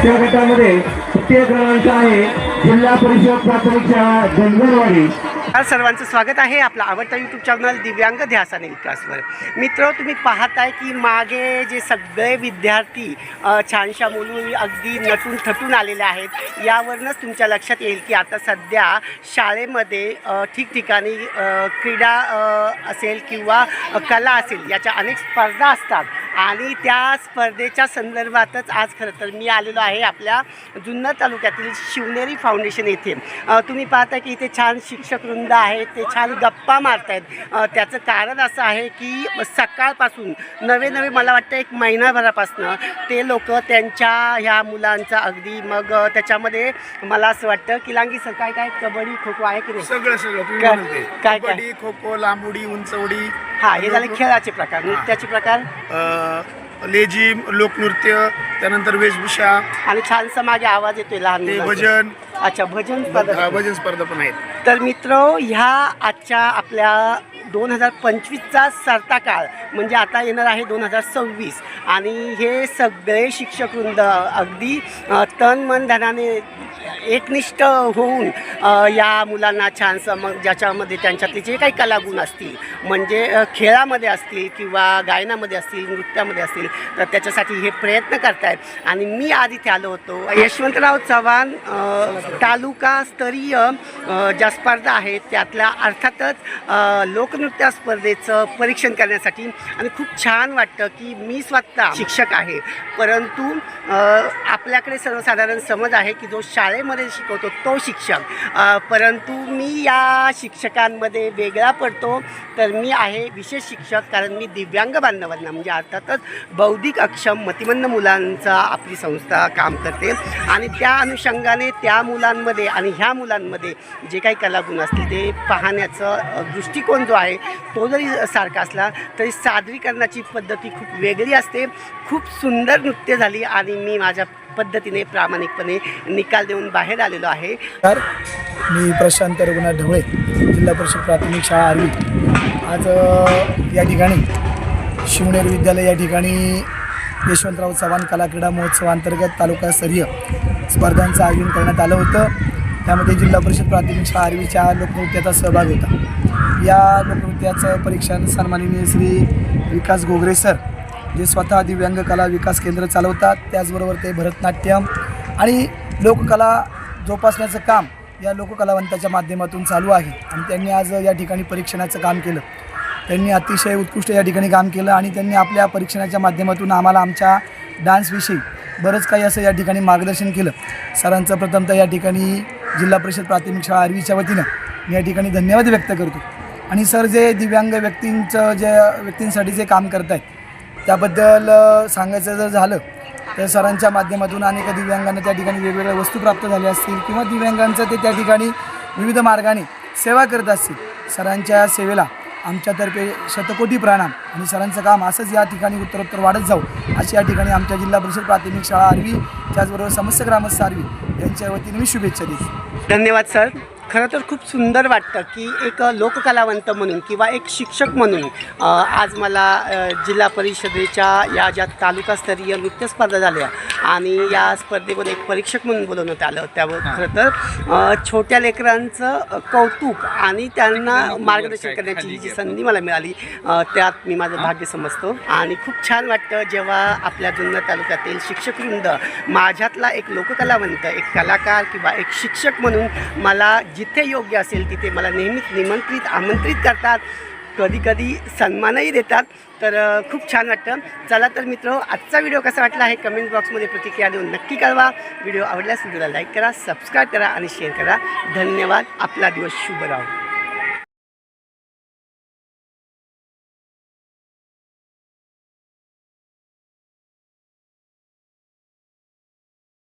च्या गटामध्ये तृतीय क्रमांक आहे जिल्हा परिषद प्राथमिक शाळा गंजरवाडी। सर्वांचं स्वागत आहे आपला आवडता यूट्यूब चॅनल दिव्यांग ध्यास आणि विकासवर। मित्र, तुम्ही पाहताय की मागे जे सगळे विद्यार्थी छानशा मुली अगदी नटून थटून आलेले आहेत, यावरूनच तुमच्या लक्षात येईल की आता सध्या शाळेमध्ये ठिकठिकाणी क्रीडा असेल किंवा कला असेल याच्या अनेक स्पर्धा असतात आणि त्या स्पर्धेच्या संदर्भातच आज खरं तर मी आलेलो आहे आपल्या जुन्नर तालुक्यातील शिवनेरी फाउंडेशन येथे। तुम्ही पाहता की इथे छान शिक्षक वृंद आहेत, ते छान गप्पा मारत आहेत। त्याचं कारण असं आहे की सकाळपासून नवे मला वाटतं एक महिनाभरापासून ते लोक त्यांच्या ह्या मुलांचा अगदी मग त्याच्यामध्ये मला असं वाटतं की लांगी सर काय कबड्डी खो खो आहे की नाही, सगळं काय कबड्डी खो खो लांबुडी उंचवडी, हां हे झाले खेळाचे प्रकार, नृत्याचे प्रकार, लेझिम लोकनृत्य, त्यानंतर वेशभूषा आणि छानसा मागे आवाज येतोय लहान मुलांचा। भजन, अच्छा भजन स्पर्धा, भजन स्पर्धा पण आहेत। तर मित्र, ह्या आजच्या आपल्या 2025चा सरता काळ म्हणजे आता येणार आहे 2026 आणि हे सगळे शिक्षक वृंद अगदी तन मन धनाने एकनिष्ठ होऊन या मुलांना छानसं मग ज्याच्यामध्ये त्यांच्यातले जे काही कलागुण असतील म्हणजे खेळामध्ये असतील किंवा गायनामध्ये असतील नृत्यामध्ये असतील तर त्याच्यासाठी हे प्रयत्न करत आहेत। आणि मी आज इथे आलो होतो यशवंतराव चव्हाण तालुकास्तरीय ज्या स्पर्धा आहेत त्यातल्या अर्थातच लोकनृत्य स्पर्धेचं परीक्षण करण्यासाठी। आणि खूप छान वाटतं की मी स्वतः शिक्षक आहे परंतु आपल्याकडे सर्वसाधारण समज आहे की जो शाळेमध्ये शिकवतो तो शिक्षक, परंतु मी या शिक्षकांमध्ये वेगळा पडतो तर मी आहे विशेष शिक्षक, कारण मी दिव्यांग बांधवांना म्हणजे अर्थातच बौद्धिक अक्षम मतिमंद मुलांचा आपली संस्था काम करते आणि त्या अनुषंगाने त्या मुलांमध्ये आणि ह्या मुलांमध्ये जे काही कलागुण असतील ते पाहण्याचा दृष्टिकोन जो आहे तो जरी सारखा असला तरी सादरीकरणाची पद्धती खूप वेगळी असते। खूप सुंदर नृत्य झाली आणि मी माझ्या पद्धतीने प्रामाणिकपणे निकाल देऊन बाहेर आलेलो आहे। तर मी प्रशांत रघुनाथ ढवळे, जिल्हा परिषद प्राथमिक शाळा आर्वी। आज या ठिकाणी शिवनेरी विद्यालय या ठिकाणी यशवंतराव चव्हाण कला क्रीडा महोत्सवाअंतर्गत तालुकास्तरीय स्पर्धांचं आयोजन करण्यात आलं होतं। त्यामध्ये जिल्हा परिषद प्राथमिक शाळा आर्वीच्या लोकनृत्याचा सहभाग होता। या लोकनृत्याचं परीक्षण सन्माननीय श्री विकास घोगरे सर, जे स्वतः दिव्यांग कला विकास केंद्र चालवतात, त्याचबरोबर ते भरतनाट्यम आणि लोककला जोपासण्याचं काम या लोककलावंताच्या माध्यमातून चालू आहे आणि त्यांनी आज या ठिकाणी परीक्षणाचं काम केलं। त्यांनी अतिशय उत्कृष्ट या ठिकाणी काम केलं आणि त्यांनी आपल्या परीक्षणाच्या माध्यमातून आम्हाला आमच्या डान्सविषयी बरंच काही असं या ठिकाणी मार्गदर्शन केलं। सरांचं प्रथमतः या ठिकाणी जिल्हा परिषद प्राथमिक शाळा आर्वीच्या वतीनं मी या ठिकाणी धन्यवाद व्यक्त करतो। आणि सर जे दिव्यांग व्यक्तींसाठी जे काम करत आहेत त्याबद्दल सांगायचं जर झालं तर सरांच्या माध्यमातून अनेक दिव्यांगांना त्या ठिकाणी वेगवेगळ्या वस्तू प्राप्त झाल्या असतील किंवा दिव्यांगांचं ते त्या ठिकाणी विविध मार्गाने सेवा करत असतील। सरांच्या सेवेला आमच्यातर्फे शतकोटी प्रणाम आणि सरांचं काम असंच या ठिकाणी उत्तरोत्तर वाढत जाऊ अशी या ठिकाणी आमच्या जिल्हा परिषद प्राथमिक शाळा आर्वी त्याचबरोबर समस्त ग्रामस्थ आर्वी यांच्या वतीने मी शुभेच्छा देतो। धन्यवाद सर। खरं तर खूप सुंदर वाटतं की एक लोककलावंत म्हणून किंवा एक शिक्षक म्हणून आज मला जिल्हा परिषदेच्या या ज्या तालुकास्तरीय नृत्य स्पर्धा झाल्या आणि या स्पर्धेमध्ये एक परीक्षक म्हणून बोलवण्यात आलं। त्यावर खरं तर छोट्या लेकरांचं कौतुक आणि त्यांना मार्गदर्शन करण्याची जी संधी मला मिळाली त्यात मी माझं भाग्य समजतो आणि खूप छान वाटतं जेव्हा आपल्या जुन्नर तालुक्यातील शिक्षकवृंद माझ्यातला एक लोककलावंत, एक कलाकार किंवा एक शिक्षक म्हणून मला जिथे योग्य असेल तिथे मला नेहमीच आमंत्रित करतात, कधी सन्मानही देतात। तर खूप छान वाटतं। चला तर मित्र, आजचा व्हिडिओ कसा वाटला आहे कमेंट बॉक्समध्ये प्रतिक्रिया देऊन नक्की कळवा। व्हिडिओ आवडल्यास व्हिडिओला लाईक करा, सबस्क्राईब करा आणि शेअर करा। धन्यवाद। आपला दिवस शुभ राहो।